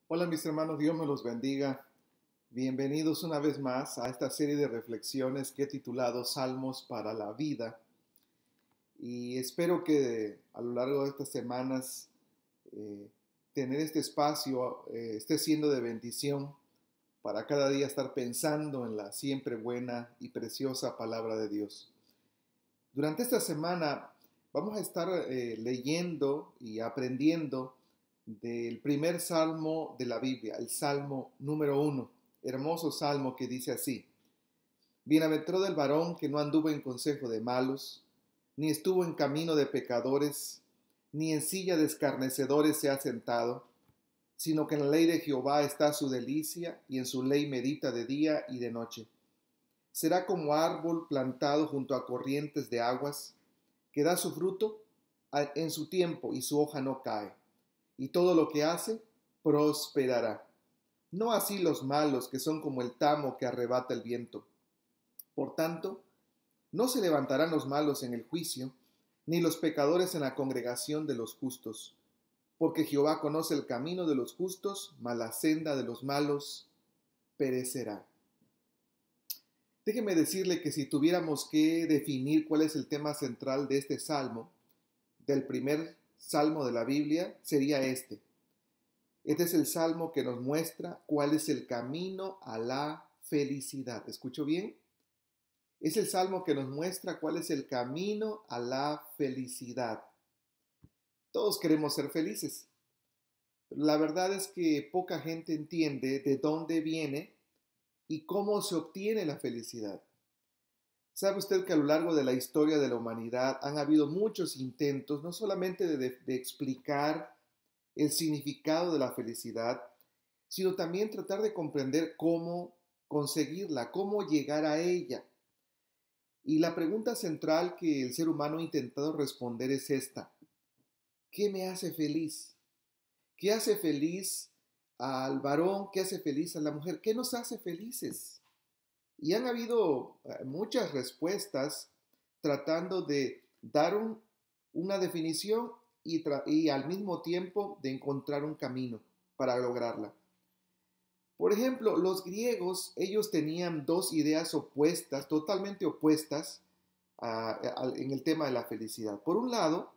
Hola mis hermanos, Dios me los bendiga. Bienvenidos una vez más a esta serie de reflexiones que he titulado Salmos para la vida. Y espero que a lo largo de estas semanas eh, tener este espacio esté siendo de bendición para cada día estar pensando en la siempre buena y preciosa palabra de Dios. Durante esta semana vamos a estar leyendo y aprendiendo del primer salmo de la Biblia, el salmo número 1, hermoso salmo que dice así: Bienaventurado el varón que no anduvo en consejo de malos, ni estuvo en camino de pecadores, ni en silla de escarnecedores se ha sentado, sino que en la ley de Jehová está su delicia, y en su ley medita de día y de noche. Será como árbol plantado junto a corrientes de aguas, que da su fruto en su tiempo y su hoja no cae, y todo lo que hace prosperará. No así los malos, que son como el tamo que arrebata el viento. Por tanto, no se levantarán los malos en el juicio, ni los pecadores en la congregación de los justos, porque Jehová conoce el camino de los justos, mas la senda de los malos perecerá. Déjeme decirle que si tuviéramos que definir cuál es el tema central de este salmo, del primer salmo de la Biblia, sería este. Este es el salmo que nos muestra cuál es el camino a la felicidad. ¿Escucho bien? Es el salmo que nos muestra cuál es el camino a la felicidad. Todos queremos ser felices, pero la verdad es que poca gente entiende de dónde viene y cómo se obtiene la felicidad. ¿Sabe usted que a lo largo de la historia de la humanidad han habido muchos intentos, no solamente de explicar el significado de la felicidad, sino también tratar de comprender cómo conseguirla, cómo llegar a ella? Y la pregunta central que el ser humano ha intentado responder es esta: ¿qué me hace feliz? ¿Qué hace feliz al varón? ¿Qué hace feliz a la mujer? ¿Qué nos hace felices? Y han habido muchas respuestas tratando de dar una definición y al mismo tiempo de encontrar un camino para lograrla. Por ejemplo, los griegos, ellos tenían dos ideas opuestas, totalmente opuestas en el tema de la felicidad. Por un lado,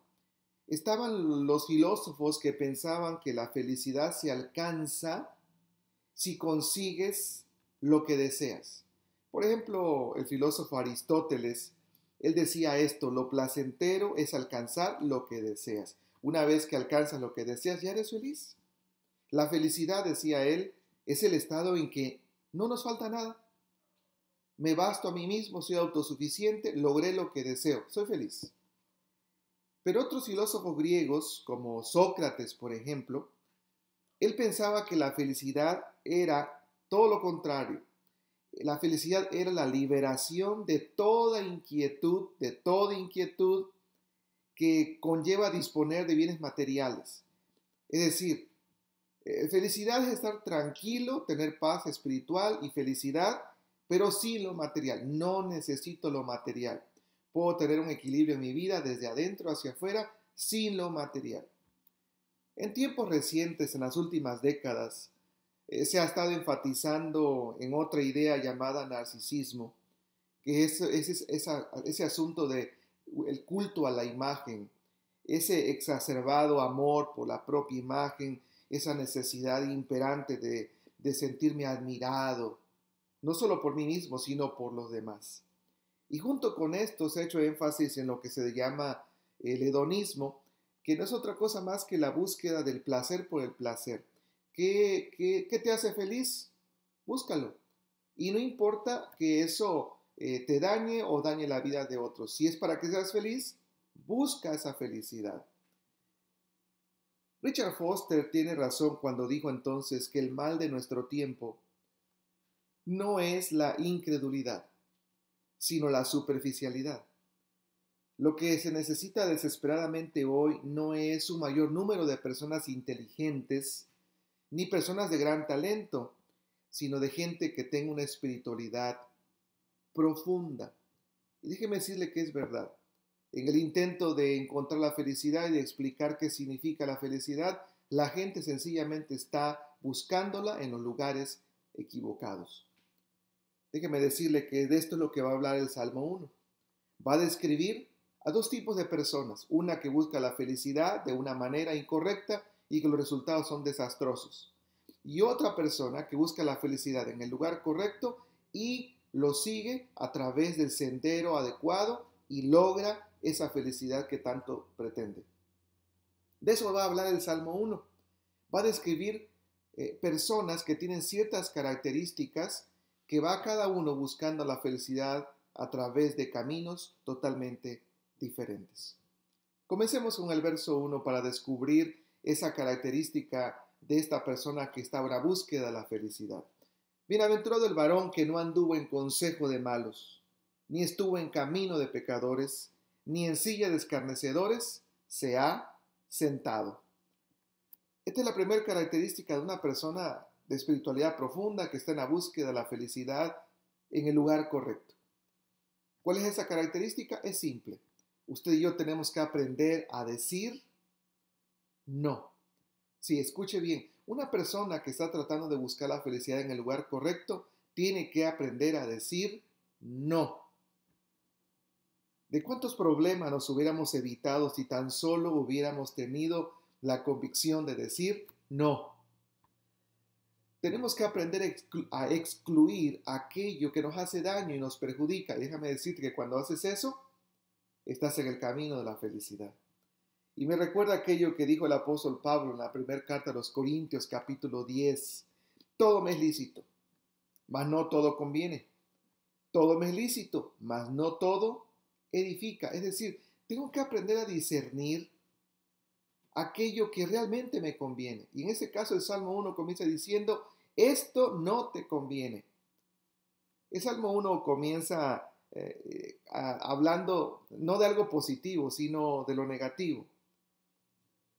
estaban los filósofos que pensaban que la felicidad se alcanza si consigues lo que deseas. Por ejemplo, el filósofo Aristóteles, él decía esto: lo placentero es alcanzar lo que deseas. Una vez que alcanzas lo que deseas, ya eres feliz. La felicidad, decía él, es el estado en que no nos falta nada. Me basto a mí mismo, soy autosuficiente, logré lo que deseo, soy feliz. Pero otros filósofos griegos, como Sócrates, por ejemplo, él pensaba que la felicidad era todo lo contrario. La felicidad era la liberación de toda inquietud que conlleva disponer de bienes materiales. Es decir, felicidad es estar tranquilo, tener paz espiritual y felicidad, pero sin lo material. No necesito lo material. Puedo tener un equilibrio en mi vida desde adentro hacia afuera sin lo material. En tiempos recientes, en las últimas décadas, se ha estado enfatizando en otra idea llamada narcisismo, que es ese asunto de el culto a la imagen, ese exacerbado amor por la propia imagen, esa necesidad imperante de sentirme admirado, no solo por mí mismo, sino por los demás. Y junto con esto se ha hecho énfasis en lo que se llama el hedonismo, que no es otra cosa más que la búsqueda del placer por el placer. ¿Qué te hace feliz? Búscalo. Y no importa que eso te dañe o dañe la vida de otros. Si es para que seas feliz, busca esa felicidad. Richard Foster tiene razón cuando dijo entonces que el mal de nuestro tiempo no es la incredulidad, sino la superficialidad. Lo que se necesita desesperadamente hoy no es un mayor número de personas inteligentes ni personas de gran talento, sino de gente que tenga una espiritualidad profunda. Y déjeme decirle que es verdad. En el intento de encontrar la felicidad y de explicar qué significa la felicidad, La gente sencillamente está buscándola en los lugares equivocados. Déjeme decirle que de esto es lo que va a hablar el Salmo 1. Va a describir a dos tipos de personas, una que busca la felicidad de una manera incorrecta y que los resultados son desastrosos, y otra persona que busca la felicidad en el lugar correcto y lo sigue a través del sendero adecuado y logra esa felicidad que tanto pretende. De eso va a hablar el Salmo 1. Va a describir personas que tienen ciertas características que va cada uno buscando la felicidad a través de caminos totalmente diferentes. Comencemos con el verso 1 para descubrir esa característica de esta persona que está en la búsqueda de la felicidad. Bienaventurado el varón que no anduvo en consejo de malos, ni estuvo en camino de pecadores, ni en silla de escarnecedores se ha sentado. Esta es la primera característica de una persona de espiritualidad profunda que está en la búsqueda de la felicidad en el lugar correcto. ¿Cuál es esa característica? Es simple. Usted y yo tenemos que aprender a decir no. Sí, escuche bien. Una persona que está tratando de buscar la felicidad en el lugar correcto tiene que aprender a decir no. ¿De cuántos problemas nos hubiéramos evitado si tan solo hubiéramos tenido la convicción de decir no? Tenemos que aprender a excluir aquello que nos hace daño y nos perjudica. Déjame decirte que cuando haces eso, estás en el camino de la felicidad. Y me recuerda aquello que dijo el apóstol Pablo en la primera carta a los Corintios, capítulo 10. Todo me es lícito, mas no todo conviene. Todo me es lícito, mas no todo edifica. Es decir, tengo que aprender a discernir aquello que realmente me conviene. Y en este caso el Salmo 1 comienza diciendo, esto no te conviene. El Salmo 1 comienza hablando no de algo positivo, sino de lo negativo.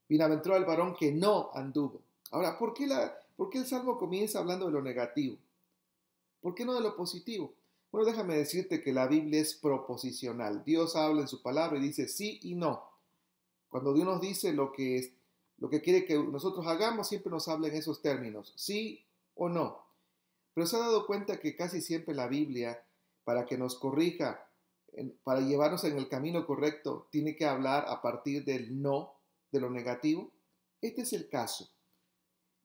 Bienaventurado el varón que no anduvo. Ahora, ¿por qué el Salmo comienza hablando de lo negativo? ¿Por qué no de lo positivo? Bueno, déjame decirte que la Biblia es proposicional. Dios habla en su palabra y dice sí y no. Cuando Dios nos dice lo que quiere que nosotros hagamos, siempre nos habla en esos términos, sí o no. Pero se ha dado cuenta que casi siempre la Biblia, para que nos corrija, para llevarnos en el camino correcto, tiene que hablar a partir del no, de lo negativo. Este es el caso.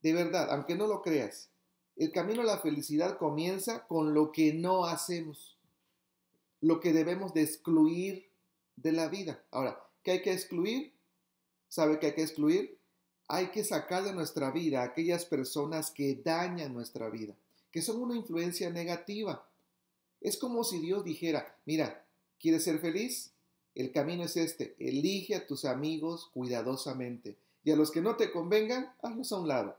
De verdad, aunque no lo creas, el camino a la felicidad comienza con lo que no hacemos, lo que debemos de excluir de la vida. Ahora, ¿qué hay que excluir? ¿Sabe qué hay que excluir? Hay que sacar de nuestra vida a aquellas personas que dañan nuestra vida, que son una influencia negativa. Es como si Dios dijera, mira, ¿quieres ser feliz? El camino es este, elige a tus amigos cuidadosamente y a los que no te convengan, hazlos a un lado.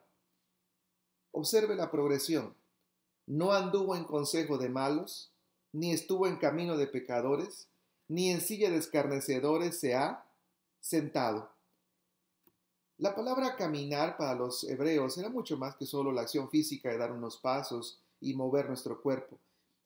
Observe la progresión. No anduvo en consejo de malos, ni estuvo en camino de pecadores, ni en silla de escarnecedores se ha sentado. La palabra caminar para los hebreos era mucho más que solo la acción física de dar unos pasos y mover nuestro cuerpo.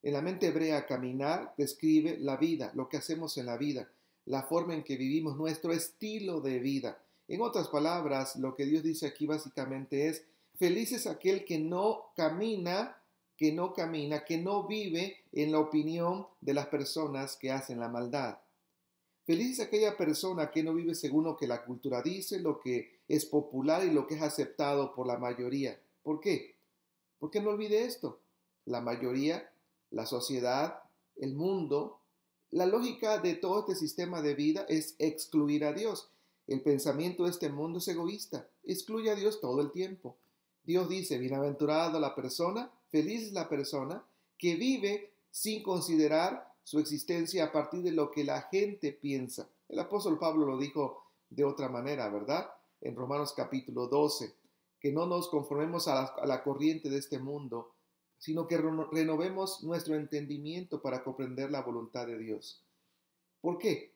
En la mente hebrea, caminar describe la vida, lo que hacemos en la vida, la forma en que vivimos, nuestro estilo de vida. En otras palabras, lo que Dios dice aquí básicamente es, feliz es aquel que no camina, que no vive en la opinión de las personas que hacen la maldad. Feliz es aquella persona que no vive según lo que la cultura dice, lo que es popular y lo que es aceptado por la mayoría. ¿Por qué? Porque no olvide esto. La mayoría, la sociedad, el mundo, la lógica de todo este sistema de vida es excluir a Dios. El pensamiento de este mundo es egoísta. Excluye a Dios todo el tiempo. Dios dice, bienaventurada la persona, feliz es la persona que vive sin considerar su existencia a partir de lo que la gente piensa. El apóstol Pablo lo dijo de otra manera, ¿verdad? En Romanos capítulo 12, que no nos conformemos a la corriente de este mundo, sino que renovemos nuestro entendimiento para comprender la voluntad de Dios. ¿Por qué?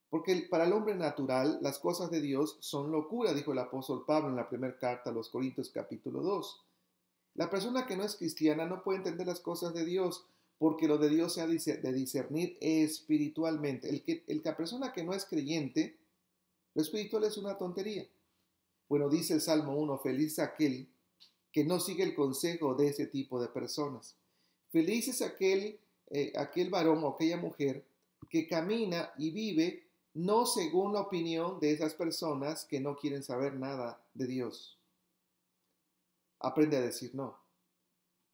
Porque para el hombre natural las cosas de Dios son locura, dijo el apóstol Pablo en la primera carta a los Corintios capítulo 2. La persona que no es cristiana no puede entender las cosas de Dios porque lo de Dios se ha de discernir espiritualmente. La persona que no es creyente, lo espiritual es una tontería. Bueno, dice el Salmo 1, feliz aquel que no sigue el consejo de ese tipo de personas. Feliz es aquel varón o aquella mujer que camina y vive no según la opinión de esas personas que no quieren saber nada de Dios. Aprende a decir no.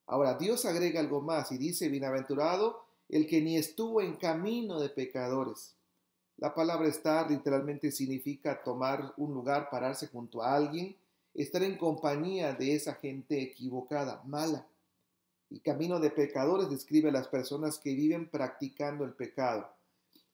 Ahora, Dios agrega algo más y dice, bienaventurado el que ni estuvo en camino de pecadores. La palabra estar literalmente significa tomar un lugar, pararse junto a alguien, estar en compañía de esa gente equivocada, mala. Y camino de pecadores describe a las personas que viven practicando el pecado.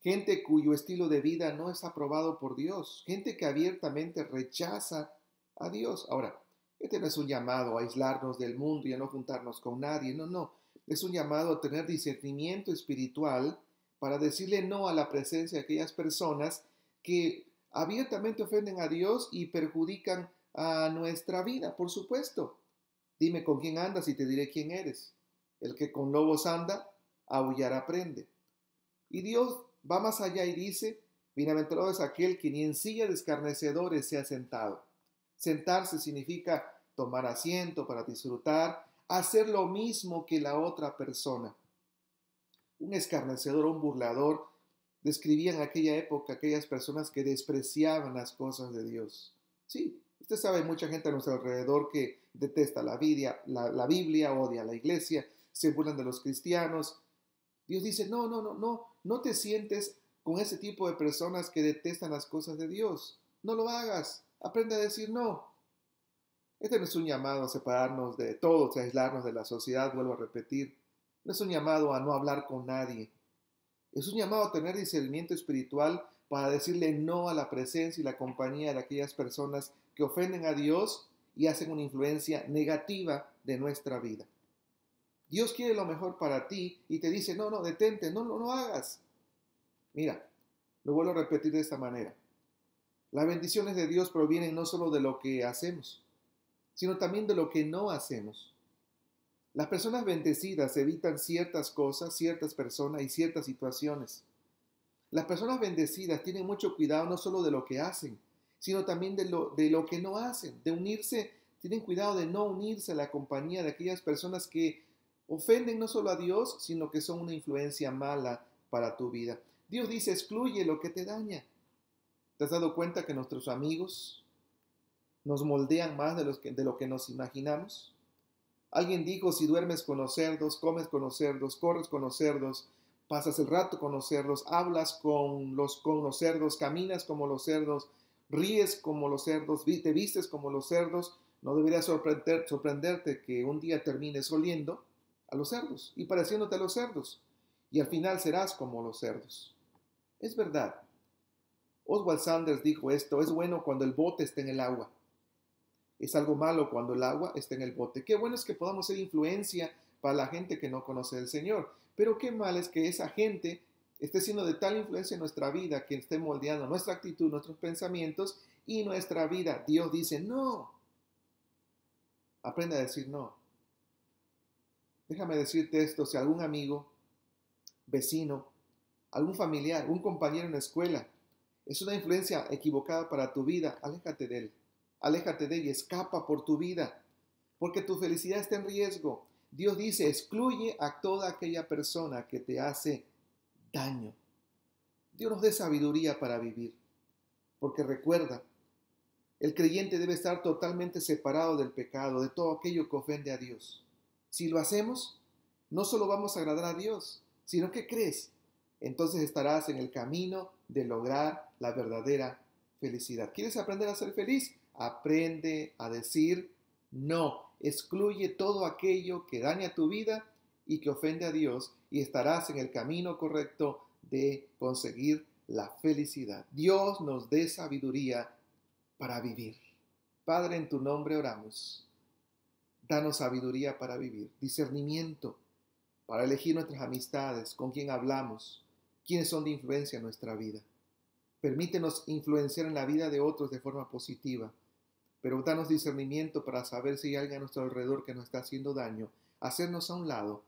Gente cuyo estilo de vida no es aprobado por Dios. Gente que abiertamente rechaza a Dios. Ahora, este no es un llamado a aislarnos del mundo y a no juntarnos con nadie. No, no. Es un llamado a tener discernimiento espiritual para decirle no a la presencia de aquellas personas que abiertamente ofenden a Dios y perjudican a nuestra vida, por supuesto. Dime con quién andas y te diré quién eres. El que con lobos anda, aullar aprende. Y Dios va más allá y dice, bienaventurado es aquel que ni en silla de escarnecedores se ha sentado. Sentarse significa tomar asiento para disfrutar, hacer lo mismo que la otra persona. Un escarnecedor o un burlador describía en aquella época aquellas personas que despreciaban las cosas de Dios. Sí, usted sabe, mucha gente a nuestro alrededor que detesta la Biblia, odia a la iglesia, se burlan de los cristianos. Dios dice, no te sientes con ese tipo de personas que detestan las cosas de Dios. No lo hagas. Aprende a decir no. Este no es un llamado a separarnos de todos, a aislarnos de la sociedad, vuelvo a repetir. No es un llamado a no hablar con nadie. Es un llamado a tener discernimiento espiritual para decirle no a la presencia y la compañía de aquellas personas que ofenden a Dios y hacen una influencia negativa de nuestra vida. Dios quiere lo mejor para ti y te dice, no, detente, no hagas. Mira, lo vuelvo a repetir de esta manera. Las bendiciones de Dios provienen no solo de lo que hacemos, sino también de lo que no hacemos. Las personas bendecidas evitan ciertas cosas, ciertas personas y ciertas situaciones. Las personas bendecidas tienen mucho cuidado no solo de lo que hacen, sino también de lo que no hacen, de unirse, tienen cuidado de no unirse a la compañía de aquellas personas que ofenden no solo a Dios, sino que son una influencia mala para tu vida. Dios dice, excluye lo que te daña. ¿Te has dado cuenta que nuestros amigos nos moldean más de lo que nos imaginamos? Alguien dijo, si duermes con los cerdos, comes con los cerdos, corres con los cerdos, pasas el rato con los cerdos, hablas con los cerdos, caminas como los cerdos, ríes como los cerdos, te vistes como los cerdos, no debería sorprenderte que un día termines oliendo a los cerdos y pareciéndote a los cerdos, y al final serás como los cerdos. Es verdad. Oswald Sanders dijo esto, es bueno cuando el bote está en el agua. Es algo malo cuando el agua está en el bote. Qué bueno es que podamos ser influencia para la gente que no conoce al Señor, pero qué mal es que esa gente esté siendo de tal influencia en nuestra vida que esté moldeando nuestra actitud, nuestros pensamientos y nuestra vida. Dios dice, no. Aprende a decir no. Déjame decirte esto, si algún amigo, vecino, algún familiar, un compañero en la escuela es una influencia equivocada para tu vida, aléjate de él. Aléjate de ella, escapa por tu vida, porque tu felicidad está en riesgo. Dios dice, excluye a toda aquella persona que te hace daño. Dios nos dé sabiduría para vivir, porque recuerda, el creyente debe estar totalmente separado del pecado, de todo aquello que ofende a Dios. Si lo hacemos, no solo vamos a agradar a Dios, sino que crees, entonces estarás en el camino de lograr la verdadera felicidad. ¿Quieres aprender a ser feliz? Aprende a decir no. Excluye todo aquello que daña tu vida y que ofende a Dios y estarás en el camino correcto de conseguir la felicidad. Dios nos dé sabiduría para vivir. Padre, en tu nombre oramos. Danos sabiduría para vivir, discernimiento para elegir nuestras amistades, con quién hablamos, quiénes son de influencia en nuestra vida. Permítenos influenciar en la vida de otros de forma positiva, pero danos discernimiento para saber si hay alguien a nuestro alrededor que nos está haciendo daño, hacernos a un lado,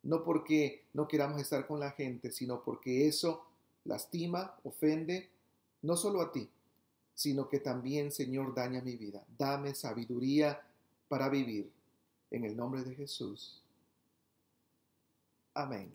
no porque no queramos estar con la gente, sino porque eso lastima, ofende, no solo a ti, sino que también, Señor, daña mi vida. Dame sabiduría para vivir. En el nombre de Jesús. Amén.